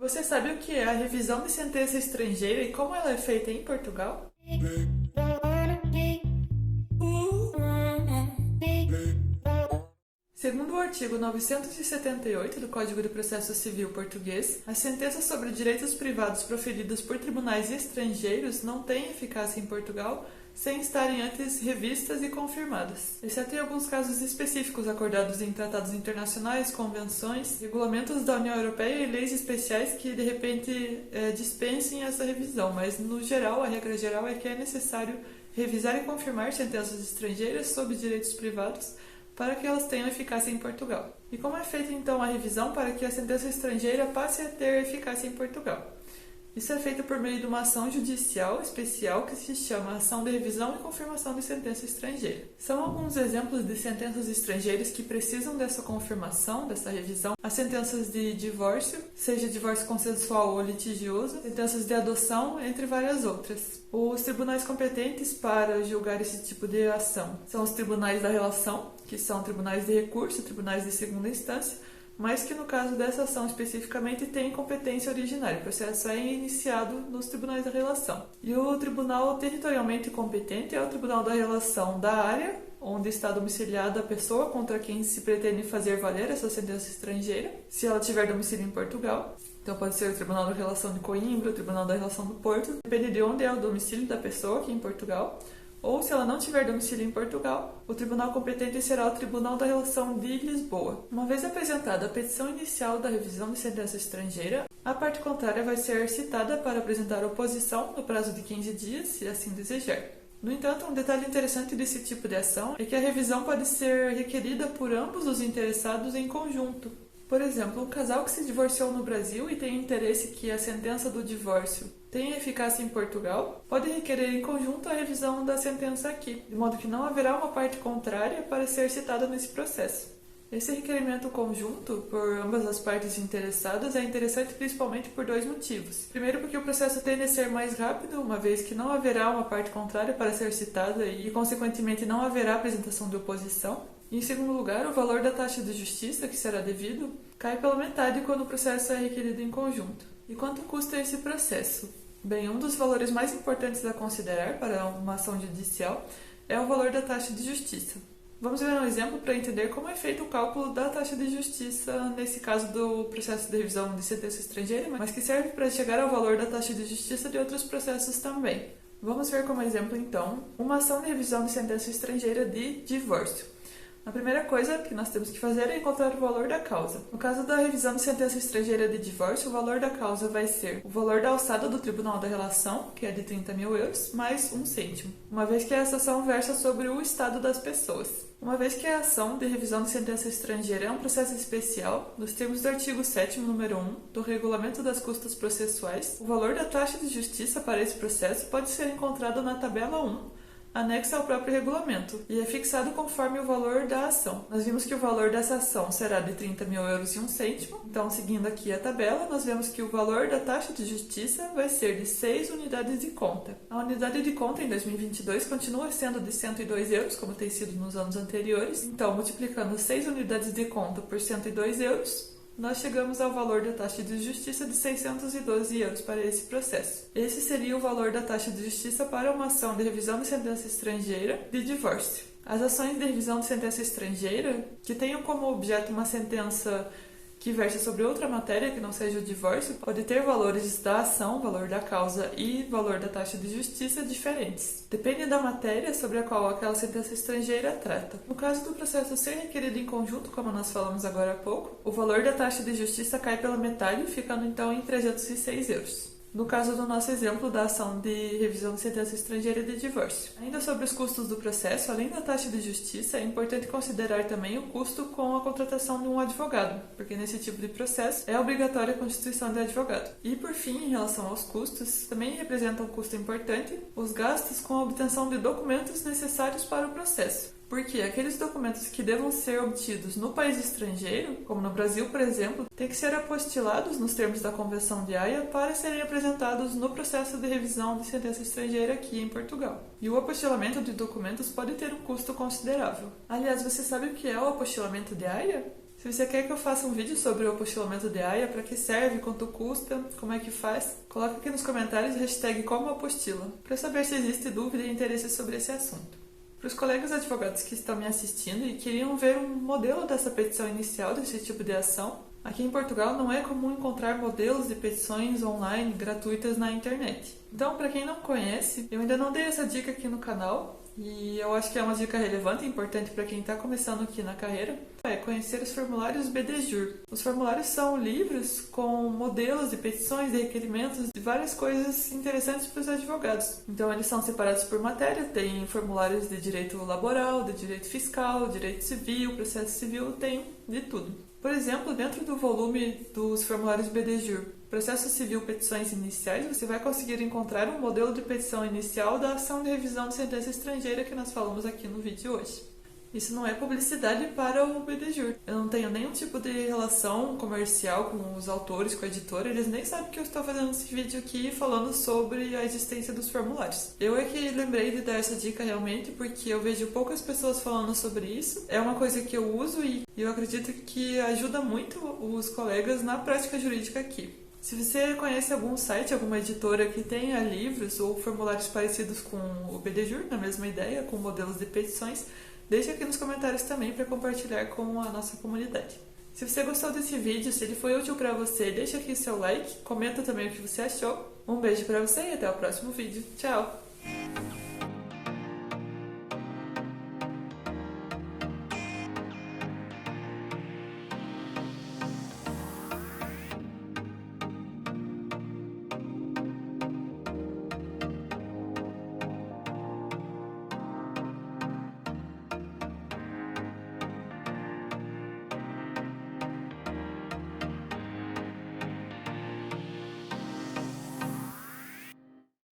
Você sabe o que é a revisão de sentença estrangeira e como ela é feita em Portugal? Segundo o artigo 978 do Código de Processo Civil português, as sentenças sobre direitos privados proferidas por tribunais estrangeiros não têm eficácia em Portugal sem estarem antes revistas e confirmadas, exceto em alguns casos específicos acordados em tratados internacionais, convenções, regulamentos da União Europeia e leis especiais que, de repente, dispensem essa revisão, mas, no geral, a regra geral é que é necessário revisar e confirmar sentenças estrangeiras sobre direitos privados para que elas tenham eficácia em Portugal. E como é feita então a revisão para que a sentença estrangeira passe a ter eficácia em Portugal? Isso é feito por meio de uma ação judicial especial que se chama Ação de Revisão e Confirmação de Sentença Estrangeira. São alguns exemplos de sentenças estrangeiras que precisam dessa confirmação, dessa revisão: as sentenças de divórcio, seja divórcio consensual ou litigioso, sentenças de adoção, entre várias outras. Os tribunais competentes para julgar esse tipo de ação são os tribunais da relação, que são tribunais de recurso, tribunais de segunda instância, mas que no caso dessa ação especificamente tem competência originária. O processo é iniciado nos tribunais da relação. E o tribunal territorialmente competente é o tribunal da relação da área onde está domiciliada a pessoa contra quem se pretende fazer valer essa sentença estrangeira, se ela tiver domicílio em Portugal. Então pode ser o Tribunal da Relação de Coimbra, o Tribunal da Relação do Porto, depende de onde é o domicílio da pessoa aqui em Portugal. Ou, se ela não tiver domicílio em Portugal, o tribunal competente será o Tribunal da Relação de Lisboa. Uma vez apresentada a petição inicial da revisão de sentença estrangeira, a parte contrária vai ser citada para apresentar oposição no prazo de 15 dias, se assim desejar. No entanto, um detalhe interessante desse tipo de ação é que a revisão pode ser requerida por ambos os interessados em conjunto. Por exemplo, um casal que se divorciou no Brasil e tem interesse que a sentença do divórcio tenha eficácia em Portugal, pode requerer em conjunto a revisão da sentença aqui, de modo que não haverá uma parte contrária para ser citada nesse processo. Esse requerimento conjunto por ambas as partes interessadas é interessante principalmente por dois motivos. Primeiro, porque o processo tende a ser mais rápido, uma vez que não haverá uma parte contrária para ser citada e, consequentemente, não haverá apresentação de oposição. E, em segundo lugar, o valor da taxa de justiça que será devido cai pela metade quando o processo é requerido em conjunto. E quanto custa esse processo? Bem, um dos valores mais importantes a considerar para uma ação judicial é o valor da taxa de justiça. Vamos ver um exemplo para entender como é feito o cálculo da taxa de justiça nesse caso do processo de revisão de sentença estrangeira, mas que serve para chegar ao valor da taxa de justiça de outros processos também. Vamos ver como exemplo, então, uma ação de revisão de sentença estrangeira de divórcio. A primeira coisa que nós temos que fazer é encontrar o valor da causa. No caso da revisão de sentença estrangeira de divórcio, o valor da causa vai ser o valor da alçada do Tribunal da Relação, que é de 30 mil euros, mais 1 cêntimo, uma vez que essa ação versa sobre o estado das pessoas. Uma vez que a ação de revisão de sentença estrangeira é um processo especial, nos termos do artigo 7º, número 1, do Regulamento das Custas Processuais, o valor da taxa de justiça para esse processo pode ser encontrado na tabela 1, anexa ao próprio regulamento, e é fixado conforme o valor da ação. Nós vimos que o valor dessa ação será de 30 mil euros e 1 cêntimo, então, seguindo aqui a tabela, nós vemos que o valor da taxa de justiça vai ser de 6 unidades de conta. A unidade de conta em 2022 continua sendo de 102 euros, como tem sido nos anos anteriores, então, multiplicando 6 unidades de conta por 102 euros, nós chegamos ao valor da taxa de justiça de 612 euros para esse processo. Esse seria o valor da taxa de justiça para uma ação de revisão de sentença estrangeira de divórcio. As ações de revisão de sentença estrangeira, que tenham como objeto uma sentença que versa sobre outra matéria que não seja o divórcio, pode ter valores da ação, valor da causa e valor da taxa de justiça diferentes. Depende da matéria sobre a qual aquela sentença estrangeira trata. No caso do processo ser requerido em conjunto, como nós falamos agora há pouco, o valor da taxa de justiça cai pela metade, ficando então em 306 euros. No caso do nosso exemplo da ação de revisão de sentença estrangeira de divórcio. Ainda sobre os custos do processo, além da taxa de justiça, é importante considerar também o custo com a contratação de um advogado, porque nesse tipo de processo é obrigatória a constituição de advogado. E por fim, em relação aos custos, também representa um custo importante os gastos com a obtenção de documentos necessários para o processo. Porque aqueles documentos que devam ser obtidos no país estrangeiro, como no Brasil, por exemplo, têm que ser apostilados nos termos da Convenção de Haia para serem apresentados no processo de revisão de sentença estrangeira aqui em Portugal. E o apostilamento de documentos pode ter um custo considerável. Aliás, você sabe o que é o apostilamento de Haia? Se você quer que eu faça um vídeo sobre o apostilamento de AIA, para que serve, quanto custa, como é que faz, coloca aqui nos comentários a hashtag como apostila, para saber se existe dúvida e interesse sobre esse assunto. Para os colegas advogados que estão me assistindo e queriam ver um modelo dessa petição inicial desse tipo de ação, aqui em Portugal não é comum encontrar modelos de petições online gratuitas na internet. Então, para quem não conhece, eu ainda não dei essa dica aqui no canal, e eu acho que é uma dica relevante e importante para quem está começando aqui na carreira, é conhecer os formulários BDJUR. Os formulários são livros com modelos de petições, de requerimentos, de várias coisas interessantes para os advogados. Então eles são separados por matéria, tem formulários de direito laboral, de direito fiscal, direito civil, processo civil, tem de tudo. Por exemplo, dentro do volume dos formulários BDJUR, Processo Civil Petições Iniciais, você vai conseguir encontrar um modelo de petição inicial da ação de revisão de sentença estrangeira que nós falamos aqui no vídeo de hoje. Isso não é publicidade para o BDJUR. Eu não tenho nenhum tipo de relação comercial com os autores, com a editora. Eles nem sabem que eu estou fazendo esse vídeo aqui falando sobre a existência dos formulários. Eu é que lembrei de dar essa dica realmente porque eu vejo poucas pessoas falando sobre isso. É uma coisa que eu uso e eu acredito que ajuda muito os colegas na prática jurídica aqui. Se você conhece algum site, alguma editora que tenha livros ou formulários parecidos com o BDJUR, na mesma ideia, com modelos de petições, deixe aqui nos comentários também para compartilhar com a nossa comunidade. Se você gostou desse vídeo, se ele foi útil para você, deixa aqui seu like, comenta também o que você achou. Um beijo para você e até o próximo vídeo. Tchau!